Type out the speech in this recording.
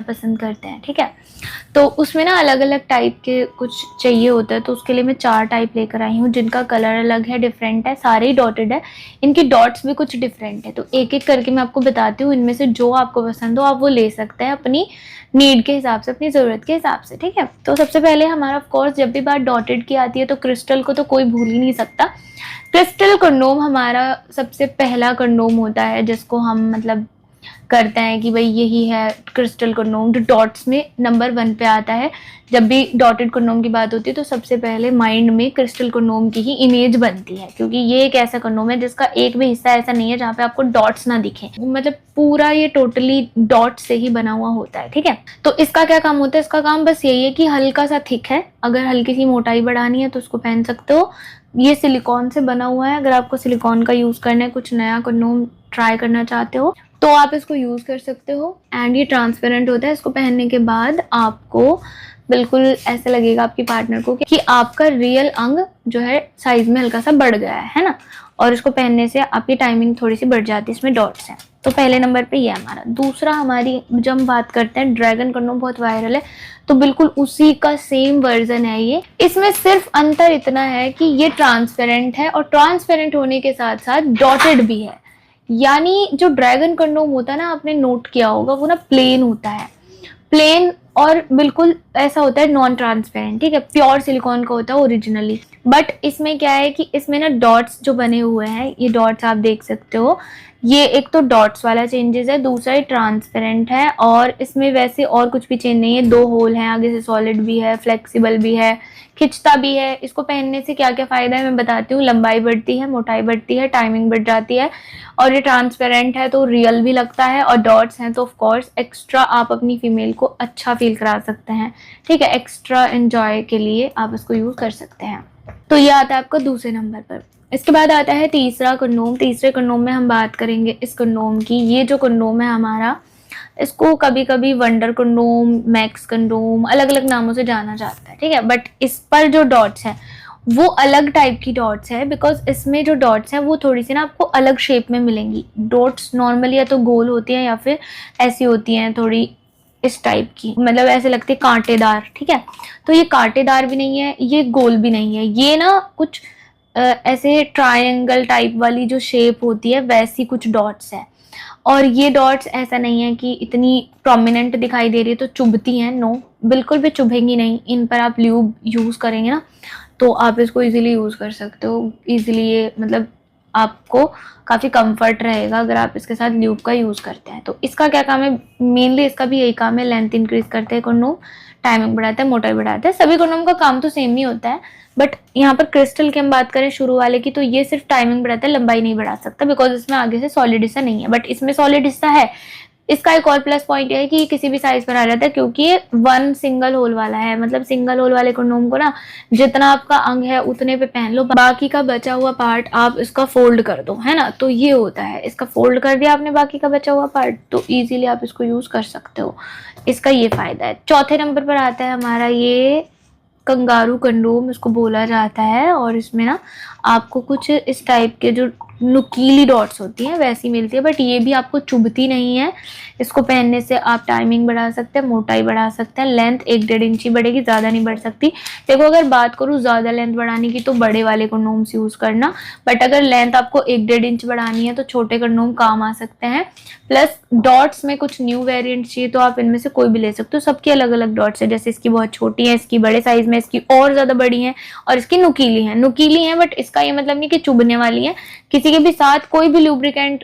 पसंद करते हैं, ठीक है। तो उसमें ना अलग अलग टाइप के कुछ चाहिए होता है, तो उसके लिए मैं 4 टाइप लेकर आई हूँ जिनका कलर अलग है, डिफरेंट है, सारे ही डॉटेड है, इनकी डॉट्स भी कुछ डिफरेंट है। तो एक एक करके मैं आपको बताती हूँ, इनमें से जो आपको पसंद हो आप वो ले सकते हैं अपनी नीड के हिसाब से, अपनी ज़रूरत के हिसाब से, ठीक है। तो सबसे पहले हमारा ऑफ कोर्स जब भी बात डॉटेड की आती है तो क्रिस्टल को तो कोई भूल ही नहीं सकता। क्रिस्टल कंडोम हमारा सबसे पहला कंडोम होता है जिसको हम मतलब करते हैं कि भाई यही है क्रिस्टल कंडोम, जो डॉट्स में नंबर 1 पे आता है। जब भी डॉटेड कंडोम की बात होती है तो सबसे पहले माइंड में क्रिस्टल कंडोम की ही इमेज बनती है, क्योंकि ये एक ऐसा कंडोम है जिसका एक भी हिस्सा ऐसा नहीं है जहाँ पे आपको डॉट्स ना दिखे, मतलब पूरा ये टोटली डॉट से ही बना हुआ होता है, ठीक है। तो इसका क्या काम होता है, इसका काम बस यही है कि हल्का सा थिक है, अगर हल्की सी मोटाई बढ़ानी है तो उसको पहन सकते हो। ये सिलिकॉन से बना हुआ है, अगर आपको सिलिकॉन का यूज करना है, कुछ नया कंडोम ट्राई करना चाहते हो तो आप इसको यूज कर सकते हो। एंड ये ट्रांसपेरेंट होता है, इसको पहनने के बाद आपको बिल्कुल ऐसा लगेगा आपकी पार्टनर को कि आपका रियल अंग जो है साइज में हल्का सा बढ़ गया है ना। और इसको पहनने से आपकी टाइमिंग थोड़ी सी बढ़ जाती है, इसमें डॉट्स हैं। तो पहले नंबर पे ये हमारा। दूसरा हमारी जब हम बात करते हैं, ड्रैगन कंडोम बहुत वायरल है, तो बिल्कुल उसी का सेम वर्जन है ये। इसमें सिर्फ अंतर इतना है कि ये ट्रांसपेरेंट है और ट्रांसपेरेंट होने के साथ साथ डॉटेड भी है। यानी जो ड्रैगन कंडोम होता है ना, आपने नोट किया होगा, वो ना प्लेन होता है, प्लेन और बिल्कुल ऐसा होता है नॉन ट्रांसपेरेंट, ठीक है, प्योर सिलिकॉन का होता है ओरिजिनली। बट इसमें क्या है कि इसमें ना डॉट्स जो बने हुए हैं, ये डॉट्स आप देख सकते हो, ये एक तो डॉट्स वाला चेंजेस है, दूसरा ही ट्रांसपेरेंट है। और इसमें वैसे और कुछ भी चेंज नहीं है, 2 होल हैं, आगे से सॉलिड भी है, फ्लेक्सिबल भी है, खिंचता भी है। इसको पहनने से क्या क्या फायदा है मैं बताती हूँ। लंबाई बढ़ती है, मोटाई बढ़ती है, टाइमिंग बढ़ जाती है, और ये ट्रांसपेरेंट है तो रियल भी लगता है, और डॉट्स हैं तो ऑफ कोर्स एक्स्ट्रा आप अपनी फीमेल को अच्छा फील करा सकते हैं, ठीक है। एक्स्ट्रा एंजॉय के लिए आप इसको यूज कर सकते हैं। तो ये आता है आपका दूसरे नंबर पर। इसके बाद आता है तीसरा कंडोम। तीसरे कंडोम में हम बात करेंगे इस कंडोम की। ये जो कंडोम है हमारा, इसको कभी कभी वंडर कंडोम, मैक्स कंडोम, अलग अलग नामों से जाना जाता है, ठीक है। बट इस पर जो डॉट्स हैं वो अलग टाइप की डॉट्स है, बिकॉज इसमें जो डॉट्स हैं वो थोड़ी सी ना आपको अलग शेप में मिलेंगी। डॉट्स नॉर्मली या तो गोल होती हैं या फिर ऐसी होती हैं थोड़ी इस टाइप की, मतलब ऐसे लगती है कांटेदार, ठीक है। तो ये कांटेदार भी नहीं है, ये गोल भी नहीं है, ये ना कुछ ऐसे ट्रायंगल टाइप वाली जो शेप होती है वैसी कुछ डॉट्स है। और ये डॉट्स ऐसा नहीं है कि इतनी प्रोमिनेंट दिखाई दे रही है तो चुभती हैं, नो, बिल्कुल भी चुभेंगी नहीं। इन पर आप ल्यूब यूज करेंगे ना तो आप इसको इजीली यूज कर सकते हो, इजीली ये मतलब आपको काफी कंफर्ट रहेगा अगर आप इसके साथ ल्यूब का यूज करते हैं। तो इसका क्या काम है, मेनली इसका भी यही काम है, लेंथ इंक्रीज करते हैं कंडोम, टाइमिंग बढ़ाता है, मोटाई बढ़ाता है। सभी कंडोम का काम तो सेम ही होता है, बट यहाँ पर क्रिस्टल की हम बात करें शुरू वाले की, तो ये सिर्फ टाइमिंग बढ़ाता है, लंबाई नहीं बढ़ा सकता, बिकॉज इसमें आगे से सॉलिड हिस्सा नहीं है। बट इसमें सॉलिड हिस्सा है। इसका एक और प्लस पॉइंट है कि ये किसी भी साइज पर आ जाता है, क्योंकि ये 1 सिंगल होल वाला है। मतलब सिंगल होल वाले कंडोम को ना जितना आपका अंग है उतने पे पहन लो, बाकी का बचा हुआ पार्ट आप इसका फोल्ड कर दो, है ना। तो ये होता है, इसका फोल्ड कर दिया आपने बाकी का बचा हुआ पार्ट, तो इजीली आप इसको यूज कर सकते हो। इसका ये फायदा है। चौथे नंबर पर आता है हमारा ये कंगारू कंडोम, इसको बोला जाता है। और इसमें ना आपको कुछ इस टाइप के जो नुकीली डॉट्स होती हैं वैसी मिलती है, बट ये भी आपको चुभती नहीं है। इसको पहनने से आप टाइमिंग बढ़ा सकते हैं, मोटाई बढ़ा सकते हैं, लेंथ 1-1.5 इंची बढ़ेगी, ज़्यादा नहीं बढ़ सकती। देखो अगर बात करूँ ज़्यादा लेंथ बढ़ाने की तो बड़े वाले कंडोम्स यूज़ करना, बट अगर लेंथ आपको 1-1.5 इंच बढ़ानी है तो छोटे कंडोम काम आ सकते हैं। प्लस डॉट्स में कुछ न्यू वेरिएंट चाहिए तो आप इनमें से कोई भी ले सकते हो, सबकी अलग अलग डॉट्स है। जैसे इसकी बहुत छोटी है, इसकी बड़े साइज में, इसकी और ज़्यादा बड़ी है, और इसकी नुकीली है। नुकीली है बट इसका ये मतलब नहीं कि चुभने वाली है। किसी के भी साथ कोई भी लुब्रिकेंट